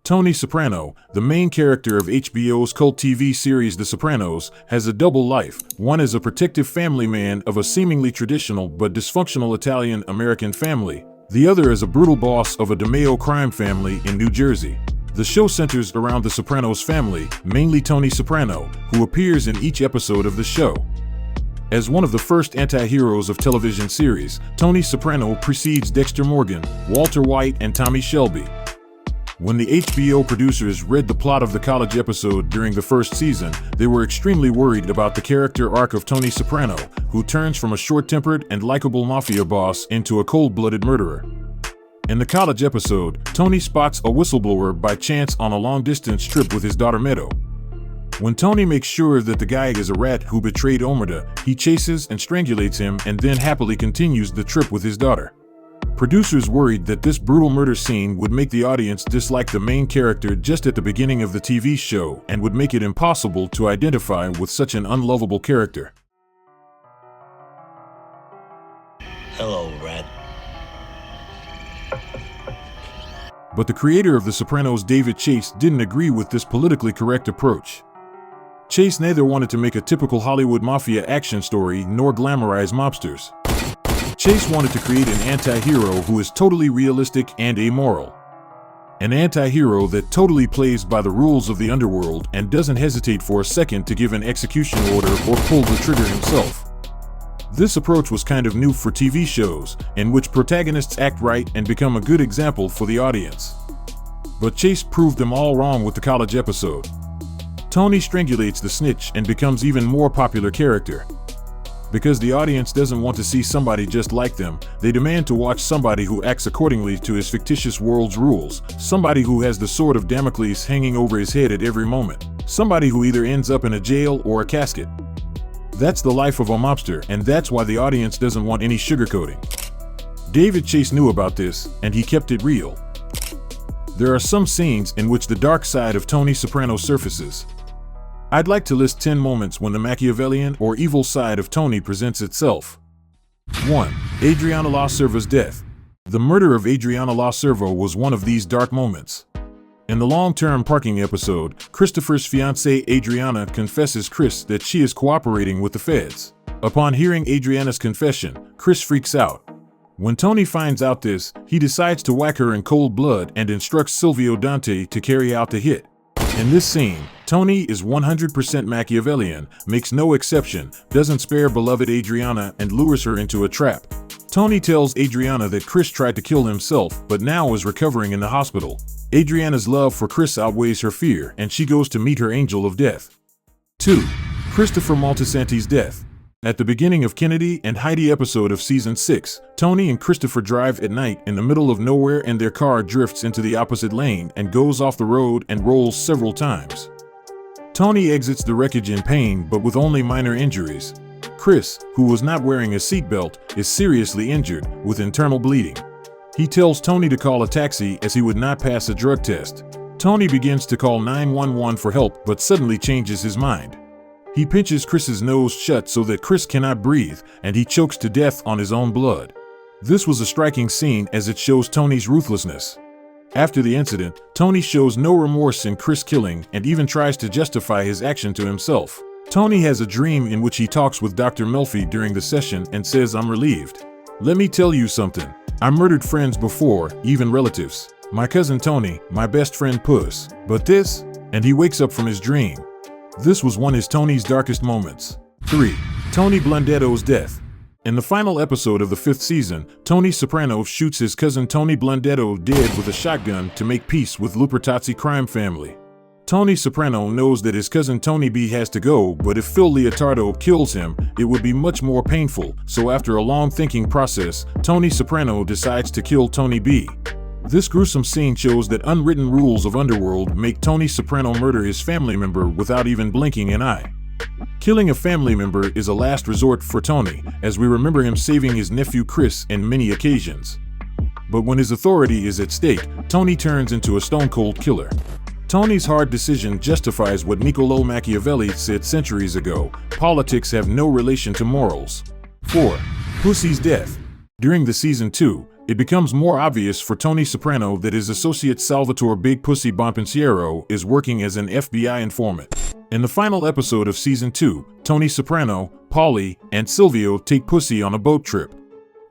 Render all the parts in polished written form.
Tony Soprano, the main character of HBO's cult TV series The Sopranos, has a double life, one as a protective family man of a seemingly traditional but dysfunctional Italian-American family, the other as a brutal boss of a DiMeo Crime family in New Jersey. The show centers around the Sopranos family, mainly Tony Soprano, who appears in each episode of the show. As one of the first anti-heroes of television series, Tony Soprano precedes Dexter Morgan, Walter White, and Tommy Shelby. When the HBO producers read the plot of the college episode during the first season, they were extremely worried about the character arc of Tony Soprano, who turns from a short-tempered and likable mafia boss into a cold-blooded murderer. In the college episode, Tony spots a whistleblower by chance on a long-distance trip with his daughter Meadow. When Tony makes sure that the guy is a rat who betrayed Omerta, he chases and strangulates him and then happily continues the trip with his daughter. Producers worried that this brutal murder scene would make the audience dislike the main character just at the beginning of the TV show and would make it impossible to identify with such an unlovable character. Hello, rat. But the creator of The Sopranos, David Chase, didn't agree with this politically correct approach. Chase neither wanted to make a typical Hollywood mafia action story nor glamorize mobsters. Chase wanted to create an anti-hero who is totally realistic and amoral. An anti-hero that totally plays by the rules of the underworld and doesn't hesitate for a second to give an execution order or pull the trigger himself. This approach was kind of new for TV shows, in which protagonists act right and become a good example for the audience. But Chase proved them all wrong with the college episode. Tony strangulates the snitch and becomes even more popular character. Because the audience doesn't want to see somebody just like them, they demand to watch somebody who acts accordingly to his fictitious world's rules, somebody who has the sword of Damocles hanging over his head at every moment, somebody who either ends up in a jail or a casket. That's the life of a mobster, and that's why the audience doesn't want any sugarcoating. David Chase knew about this, and he kept it real. There are some scenes in which the dark side of Tony Soprano surfaces. I'd like to list 10 moments when the Machiavellian or evil side of Tony presents itself. 1. Adriana La Cerva's death. The murder of Adriana La Cerva was one of these dark moments. In the long-term parking episode, Christopher's fiancée Adriana confesses Chris that she is cooperating with the feds. Upon hearing Adriana's confession, Chris freaks out. When Tony finds out this, he decides to whack her in cold blood and instructs Silvio Dante to carry out the hit. In this scene, Tony is 100% Machiavellian, makes no exception, doesn't spare beloved Adriana, and lures her into a trap. Tony tells Adriana that Chris tried to kill himself but now is recovering in the hospital. Adriana's love for Chris outweighs her fear, and she goes to meet her angel of death. 2. Christopher Moltisanti's death. At the beginning of Kennedy and Heidi episode of Season 6, Tony and Christopher drive at night in the middle of nowhere and their car drifts into the opposite lane and goes off the road and rolls several times. Tony exits the wreckage in pain but with only minor injuries. Chris, who was not wearing a seatbelt, is seriously injured, with internal bleeding. He tells Tony to call a taxi as he would not pass a drug test. Tony begins to call 911 for help but suddenly changes his mind. He pinches Chris's nose shut so that Chris cannot breathe, and he chokes to death on his own blood. This was a striking scene as it shows Tony's ruthlessness. After the incident, Tony shows no remorse in Chris killing and even tries to justify his action to himself. Tony has a dream in which he talks with Dr. Melfi during the session and says, "I'm relieved. Let me tell you something. I murdered friends before, even relatives. My cousin Tony, my best friend Puss. But this?" And he wakes up from his dream. This was one of Tony's darkest moments. 3. Tony Blundetto's death. In the final episode of the 5th season, Tony Soprano shoots his cousin Tony Blundetto dead with a shotgun to make peace with Lupertazzi crime family. Tony Soprano knows that his cousin Tony B has to go, but if Phil Leotardo kills him, it would be much more painful, so after a long thinking process, Tony Soprano decides to kill Tony B. This gruesome scene shows that unwritten rules of underworld make Tony Soprano murder his family member without even blinking an eye. Killing a family member is a last resort for Tony, as we remember him saving his nephew Chris in many occasions. But when his authority is at stake, Tony turns into a stone-cold killer. Tony's hard decision justifies what Niccolò Machiavelli said centuries ago: politics have no relation to morals. 4. Pussy's death. During the Season 2, It becomes more obvious for Tony Soprano that his associate Salvatore Big Pussy Bonpensiero is working as an FBI informant. In the final episode of Season 2, Tony Soprano, Paulie, and Silvio take Pussy on a boat trip.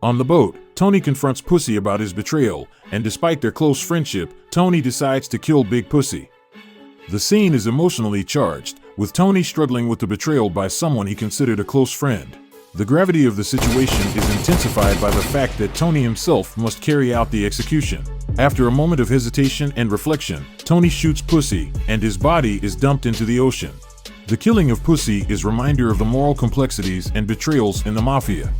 On the boat, Tony confronts Pussy about his betrayal, and despite their close friendship, Tony decides to kill Big Pussy. The scene is emotionally charged, with Tony struggling with the betrayal by someone he considered a close friend. The gravity of the situation is intensified by the fact that Tony himself must carry out the execution. After a moment of hesitation and reflection, Tony shoots Pussy, and his body is dumped into the ocean. The killing of Pussy is a reminder of the moral complexities and betrayals in the Mafia.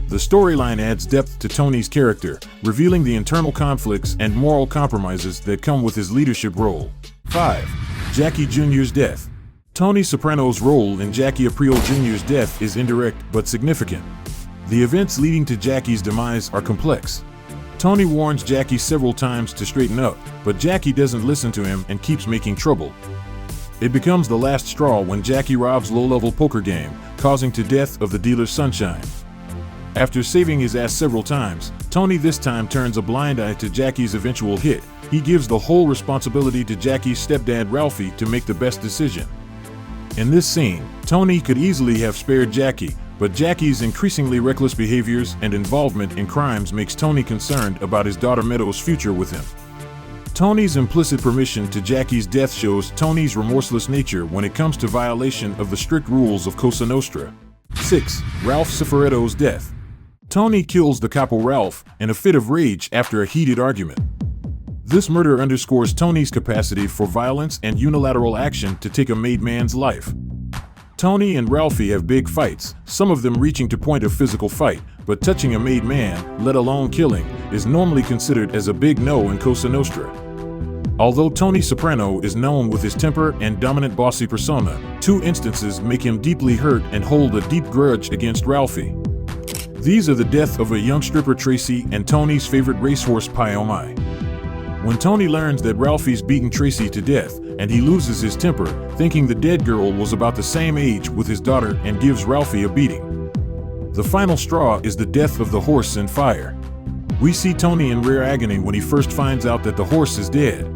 The storyline adds depth to Tony's character, revealing the internal conflicts and moral compromises that come with his leadership role. 5. Jackie Jr.'s death. Tony Soprano's role in Jackie Aprile Jr.'s death is indirect but significant. The events leading to Jackie's demise are complex. Tony warns Jackie several times to straighten up, but Jackie doesn't listen to him and keeps making trouble. It becomes the last straw when Jackie robs low-level poker game, causing the death of the dealer Sunshine. After saving his ass several times, Tony this time turns a blind eye to Jackie's eventual hit. He gives the whole responsibility to Jackie's stepdad Ralphie to make the best decision. In this scene, Tony could easily have spared Jackie, but Jackie's increasingly reckless behaviors and involvement in crimes makes Tony concerned about his daughter Meadow's future with him. Tony's implicit permission to Jackie's death shows Tony's remorseless nature when it comes to violation of the strict rules of Cosa Nostra. 6. Ralph Cifaretto's death. Tony kills the capo Ralph in a fit of rage after a heated argument. This murder underscores Tony's capacity for violence and unilateral action to take a made man's life. Tony and Ralphie have big fights, some of them reaching to point of physical fight, but touching a made man, let alone killing, is normally considered as a big no in Cosa Nostra. Although Tony Soprano is known with his temper and dominant bossy persona, 2 instances make him deeply hurt and hold a deep grudge against Ralphie. These are the death of a young stripper Tracy and Tony's favorite racehorse Pi Oh My. When Tony learns that Ralphie's beaten Tracy to death, and he loses his temper, thinking the dead girl was about the same age with his daughter and gives Ralphie a beating. The final straw is the death of the horse in fire. We see Tony in rare agony when he first finds out that the horse is dead.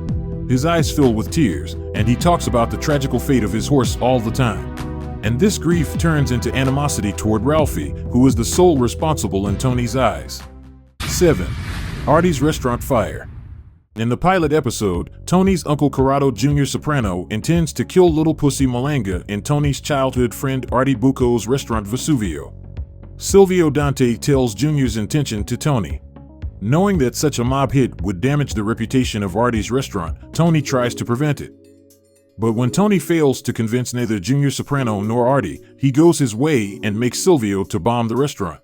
His eyes fill with tears, and he talks about the tragical fate of his horse all the time. And this grief turns into animosity toward Ralphie, who is the sole responsible in Tony's eyes. 7. Artie's restaurant fire. In the pilot episode, Tony's uncle Corrado Jr. Soprano intends to kill little pussy Malanga in Tony's childhood friend Artie Bucco's restaurant Vesuvio. Silvio Dante tells Jr.'s intention to Tony. Knowing that such a mob hit would damage the reputation of Artie's restaurant, Tony tries to prevent it. But when Tony fails to convince neither Jr. Soprano nor Artie, he goes his way and makes Silvio to bomb the restaurant.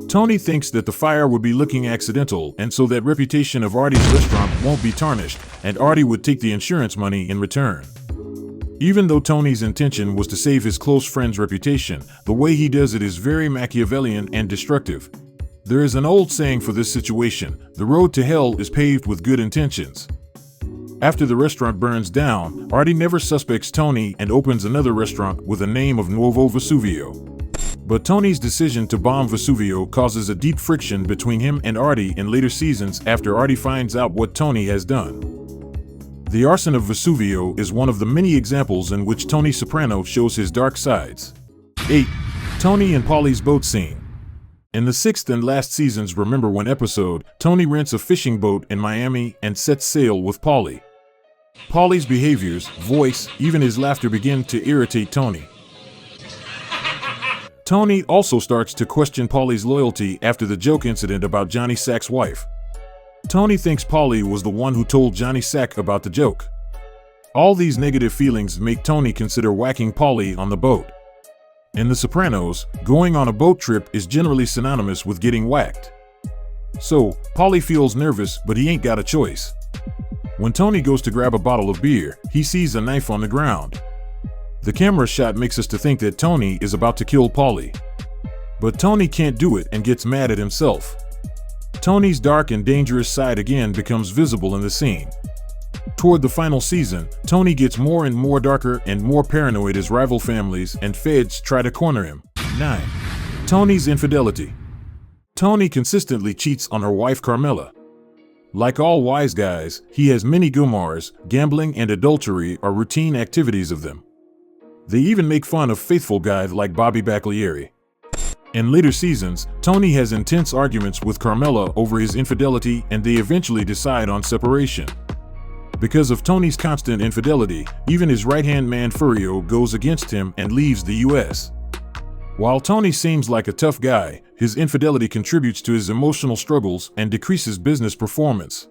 Tony thinks that the fire would be looking accidental and so that reputation of Artie's restaurant won't be tarnished, and Artie would take the insurance money in return. Even though Tony's intention was to save his close friend's reputation, the way he does it is very Machiavellian and destructive. There is an old saying for this situation: the road to hell is paved with good intentions. After the restaurant burns down, Artie never suspects Tony and opens another restaurant with the name of Nuovo Vesuvio. But Tony's decision to bomb Vesuvio causes a deep friction between him and Artie in later seasons after Artie finds out what Tony has done. The arson of Vesuvio is one of the many examples in which Tony Soprano shows his dark sides. 8. Tony and Paulie's boat scene. In the 6th and last season's Remember When episode, Tony rents a fishing boat in Miami and sets sail with Paulie. Paulie's behaviors, voice, even his laughter begin to irritate Tony. Tony also starts to question Paulie's loyalty after the joke incident about Johnny Sack's wife. Tony thinks Paulie was the one who told Johnny Sack about the joke. All these negative feelings make Tony consider whacking Paulie on the boat. In The Sopranos, going on a boat trip is generally synonymous with getting whacked. So, Paulie feels nervous, but he ain't got a choice. When Tony goes to grab a bottle of beer, he sees a knife on the ground. The camera shot makes us to think that Tony is about to kill Paulie. But Tony can't do it and gets mad at himself. Tony's dark and dangerous side again becomes visible in the scene. Toward the final season, Tony gets more and more darker and more paranoid as rival families and feds try to corner him. 9. Tony's infidelity. Tony consistently cheats on her wife Carmela. Like all wise guys, he has many gumars. Gambling and adultery are routine activities of them. They even make fun of faithful guys like Bobby Baglieri. In later seasons, Tony has intense arguments with Carmela over his infidelity, and they eventually decide on separation. Because of Tony's constant infidelity, even his right-hand man Furio goes against him and leaves the US. While Tony seems like a tough guy, his infidelity contributes to his emotional struggles and decreases business performance.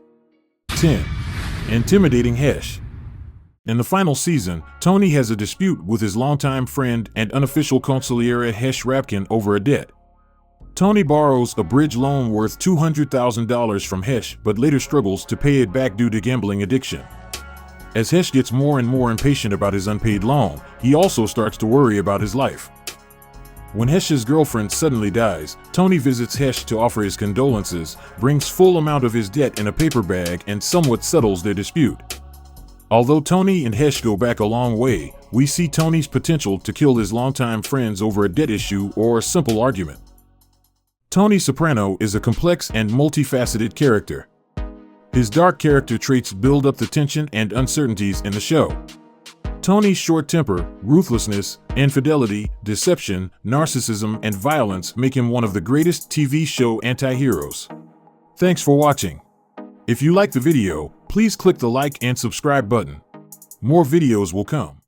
10. Intimidating Hesh. In the final season, Tony has a dispute with his longtime friend and unofficial consigliere Hesh Rabkin over a debt. Tony borrows a bridge loan worth $200,000 from Hesh, but later struggles to pay it back due to gambling addiction. As Hesh gets more and more impatient about his unpaid loan, he also starts to worry about his life. When Hesh's girlfriend suddenly dies, Tony visits Hesh to offer his condolences, brings full amount of his debt in a paper bag, and somewhat settles their dispute. Although Tony and Hesh go back a long way, we see Tony's potential to kill his longtime friends over a debt issue or a simple argument. Tony Soprano is a complex and multifaceted character. His dark character traits build up the tension and uncertainties in the show. Tony's short temper, ruthlessness, infidelity, deception, narcissism, and violence make him one of the greatest TV show anti-heroes. Thanks for watching. If you liked the video, please click the like and subscribe button. More videos will come.